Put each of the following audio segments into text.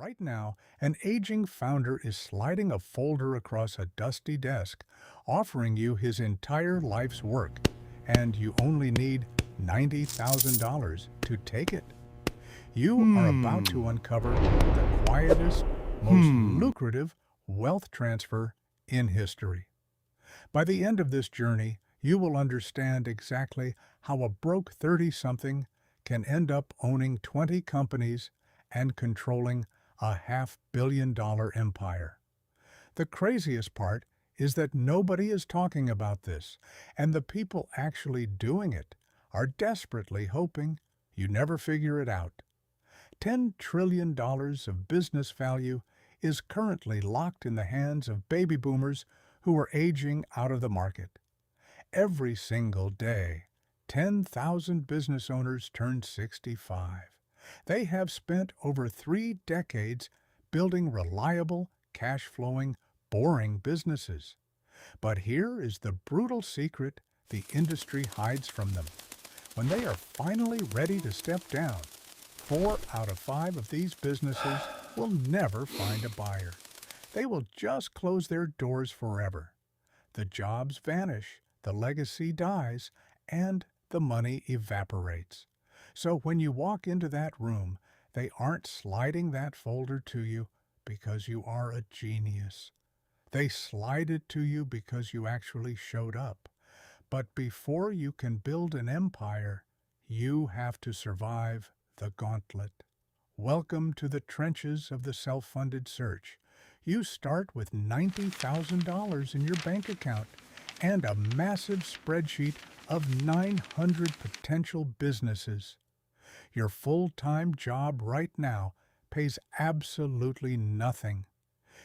Right now, an aging founder is sliding a folder across a dusty desk, offering you his entire life's work, and you only need $90,000 to take it. You are about to Hmm. uncover the quietest, most Hmm. lucrative wealth transfer in history. By the end of this journey, you will understand exactly how a broke 30-something can end up owning 20 companies and controlling a $500 million empire. The craziest part is that nobody is talking about this, and the people actually doing it are desperately hoping you never figure it out. $10 trillion of business value is currently locked in the hands of baby boomers who are aging out of the market. Every single day, 10,000 business owners turn 65. They have spent over 3 decades building reliable, cash-flowing, boring businesses. But here is the brutal secret the industry hides from them. When they are finally ready to step down, 4 out of 5 of these businesses will never find a buyer. They will just close their doors forever. The jobs vanish, the legacy dies, and the money evaporates. So when you walk into that room, they aren't sliding that folder to you because you are a genius. They slide it to you because you actually showed up. But before you can build an empire, you have to survive the gauntlet. Welcome to the trenches of the self-funded search. You start with $90,000 in your bank account and a massive spreadsheet of 900 potential businesses. Your full-time job right now pays absolutely nothing.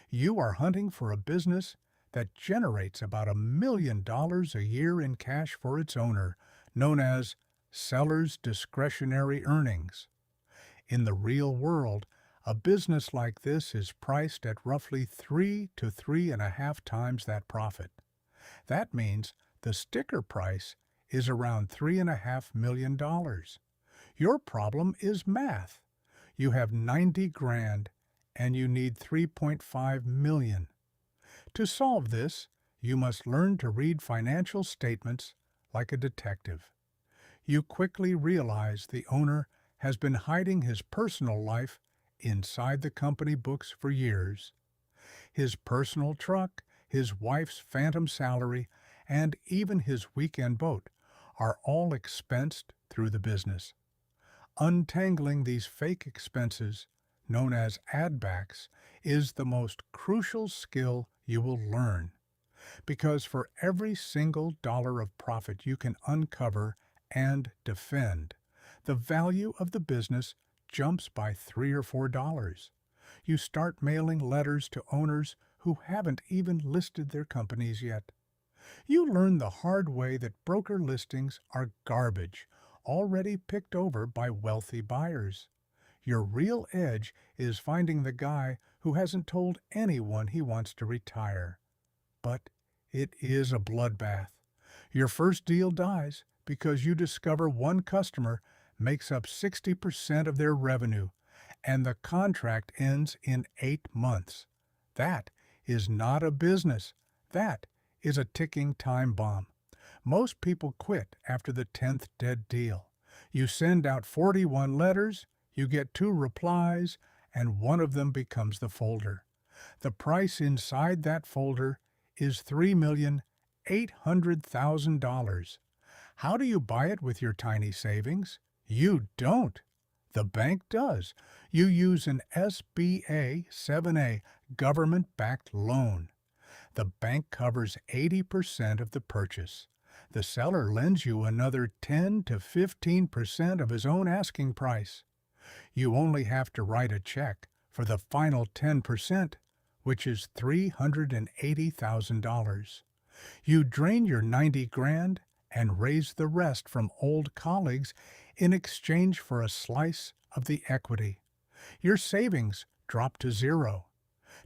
You are hunting for a business that generates about $1 million a year in cash for its owner, known as seller's discretionary earnings. In the real world, a business like this is priced at roughly 3 to 3.5 times that profit. That means the sticker price is around $3.5 million. Your problem is math. You have 90 grand and you need 3.5 million. To solve this, you must learn to read financial statements like a detective. You quickly realize the owner has been hiding his personal life inside the company books for years. His personal truck, his wife's phantom salary, and even his weekend boat are all expensed through the business. Untangling these fake expenses, known as add-backs, is the most crucial skill you will learn. Because for every single dollar of profit you can uncover and defend, the value of the business jumps by $3 or $4. You start mailing letters to owners who haven't even listed their companies yet. You learn the hard way that broker listings are garbage, already picked over by wealthy buyers. Your real edge is finding the guy who hasn't told anyone he wants to retire. But it is a bloodbath. Your first deal dies because you discover one customer makes up 60% of their revenue, and the contract ends in 8 months. That is not a business. That is a ticking time bomb. Most people quit after the 10th dead deal. You send out 41 letters, you get 2 replies, and one of them becomes the folder. The price inside that folder is $3,800,000. How do you buy it with your tiny savings? You don't. The bank does. You use an SBA 7A government-backed loan. The bank covers 80% of the purchase. The seller lends you another 10 to 15% of his own asking price. You only have to write a check for the final 10%, which is $380,000. You drain your 90 grand and raise the rest from old colleagues in exchange for a slice of the equity. Your savings drop to zero.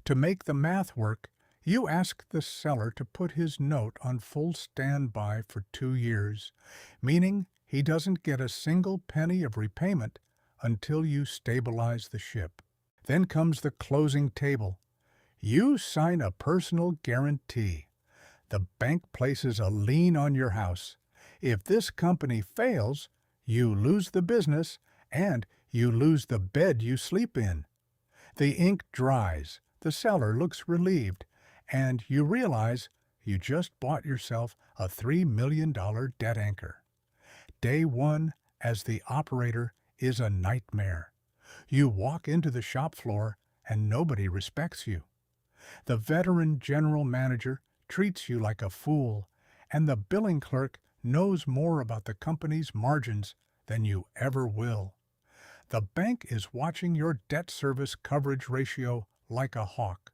To make the math work, you ask the seller to put his note on full standby for 2 years, meaning he doesn't get a single penny of repayment until you stabilize the ship. Then comes the closing table. You sign a personal guarantee. The bank places a lien on your house. If this company fails, you lose the business and you lose the bed you sleep in. The ink dries, the seller looks relieved, and you realize you just bought yourself a $3 million debt anchor. Day one as the operator is a nightmare. You walk into the shop floor and nobody respects you. The veteran general manager treats you like a fool, and the billing clerk knows more about the company's margins than you ever will. The bank is watching your debt service coverage ratio like a hawk.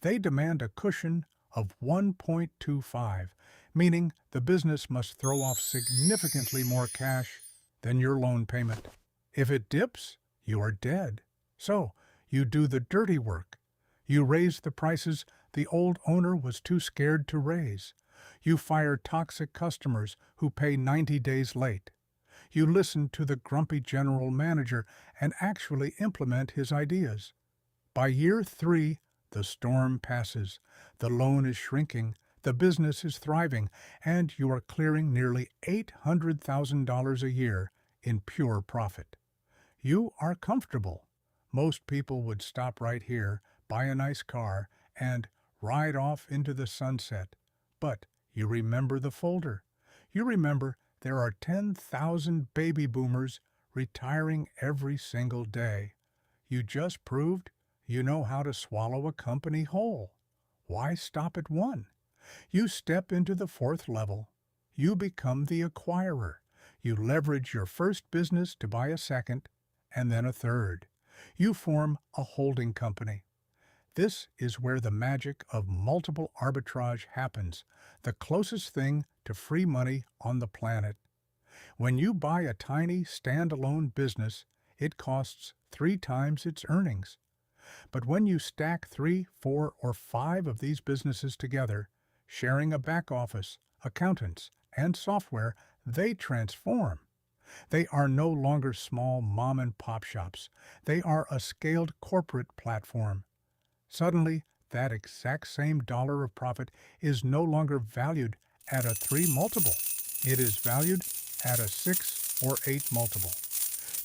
They demand a cushion of 1.25, meaning the business must throw off significantly more cash than your loan payment. If it dips, you are dead. So, you do the dirty work. You raise the prices the old owner was too scared to raise. You fire toxic customers who pay 90 days late. You listen to the grumpy general manager and actually implement his ideas. By year 3, the storm passes, the loan is shrinking, the business is thriving, and you are clearing nearly $800,000 a year in pure profit. You are comfortable. Most people would stop right here, buy a nice car, and ride off into the sunset. But you remember the folder. You remember there are 10,000 baby boomers retiring every single day. You just proved you know how to swallow a company whole. Why stop at 1? You step into the 4th level. You become the acquirer. You leverage your first business to buy a second, and then a third. You form a holding company. This is where the magic of multiple arbitrage happens, the closest thing to free money on the planet. When you buy a tiny, standalone business, it costs 3 times its earnings. But when you stack 3, 4, or 5 of these businesses together, sharing a back office, accountants, and software, they transform. They are no longer small mom-and-pop shops. They are a scaled corporate platform. Suddenly, that exact same dollar of profit is no longer valued at a 3 multiple. It is valued at a 6 or 8 multiple.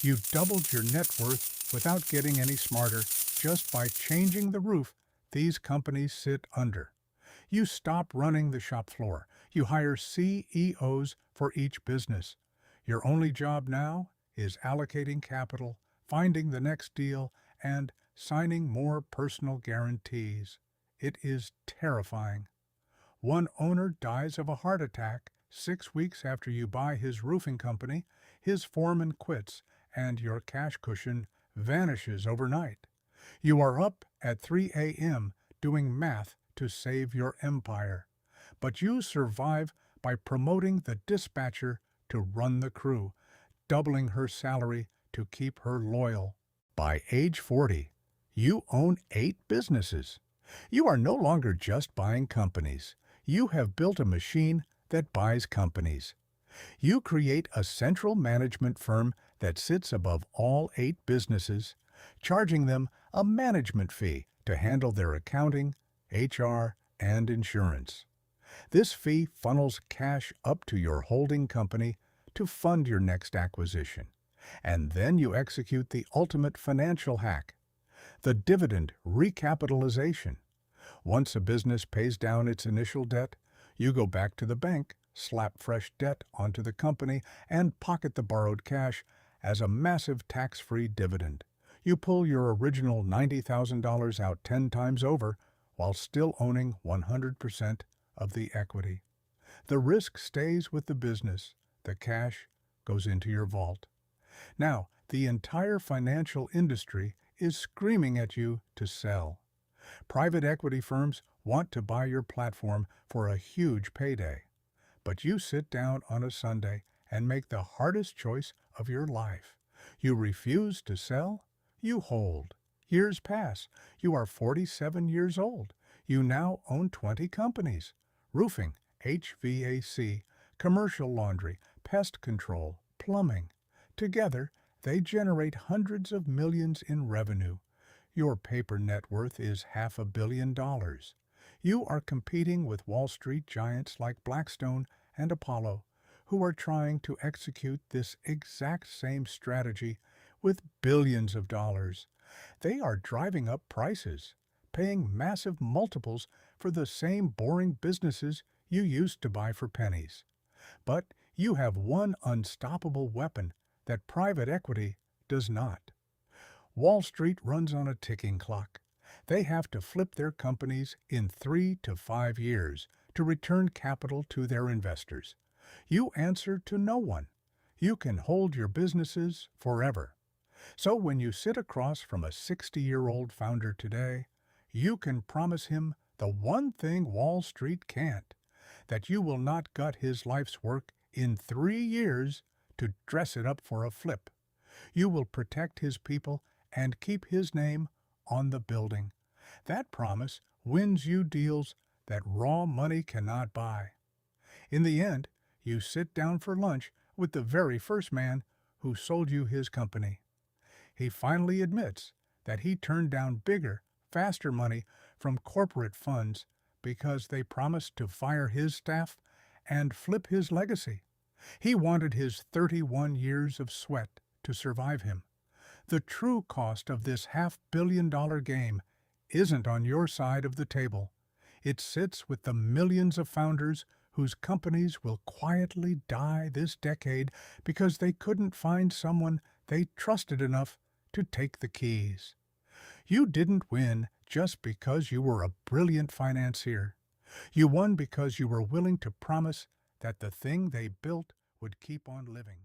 You doubled your net worth without getting any smarter, just by changing the roof these companies sit under. You stop running the shop floor. You hire CEOs for each business. Your only job now is allocating capital, finding the next deal, and signing more personal guarantees. It is terrifying. One owner dies of a heart attack 6 weeks after you buy his roofing company, his foreman quits, and your cash cushion vanishes overnight. You are up at 3 a.m. doing math to save your empire. But you survive by promoting the dispatcher to run the crew, doubling her salary to keep her loyal. By age 40, you own 8 businesses. You are no longer just buying companies. You have built a machine that buys companies. You create a central management firm that sits above all 8 businesses, charging them a management fee to handle their accounting, HR, and insurance. This fee funnels cash up to your holding company to fund your next acquisition. And then you execute the ultimate financial hack, the dividend recapitalization. Once a business pays down its initial debt, you go back to the bank, slap fresh debt onto the company, and pocket the borrowed cash as a massive tax-free dividend. You pull your original $90,000 out 10 times over while still owning 100% of the equity. The risk stays with the business. The cash goes into your vault. Now, the entire financial industry is screaming at you to sell. Private equity firms want to buy your platform for a huge payday. But you sit down on a Sunday and make the hardest choice of your life. You refuse to sell, you hold. Years pass. You are 47 years old. You now own 20 companies: roofing, HVAC, commercial laundry, pest control, plumbing. Together, they generate hundreds of millions in revenue. Your paper net worth is $500 million. You are competing with Wall Street giants like Blackstone and Apollo, who are trying to execute this exact same strategy with billions of dollars. They are driving up prices, paying massive multiples for the same boring businesses you used to buy for pennies. But you have one unstoppable weapon that private equity does not. Wall Street runs on a ticking clock. They have to flip their companies in 3 to 5 years to return capital to their investors. You answer to no one. You can hold your businesses forever. So when you sit across from a 60-year-old founder today, you can promise him the one thing Wall Street can't, that you will not gut his life's work in 3 years to dress it up for a flip. You will protect his people and keep his name on the building. That promise wins you deals that raw money cannot buy. In the end, you sit down for lunch with the very first man who sold you his company. He finally admits that he turned down bigger, faster money from corporate funds because they promised to fire his staff and flip his legacy. He wanted his 31 years of sweat to survive him. The true cost of this $500 million game isn't on your side of the table. It sits with the millions of founders whose companies will quietly die this decade because they couldn't find someone they trusted enough to take the keys. You didn't win just because you were a brilliant financier. You won because you were willing to promise that the thing they built would keep on living.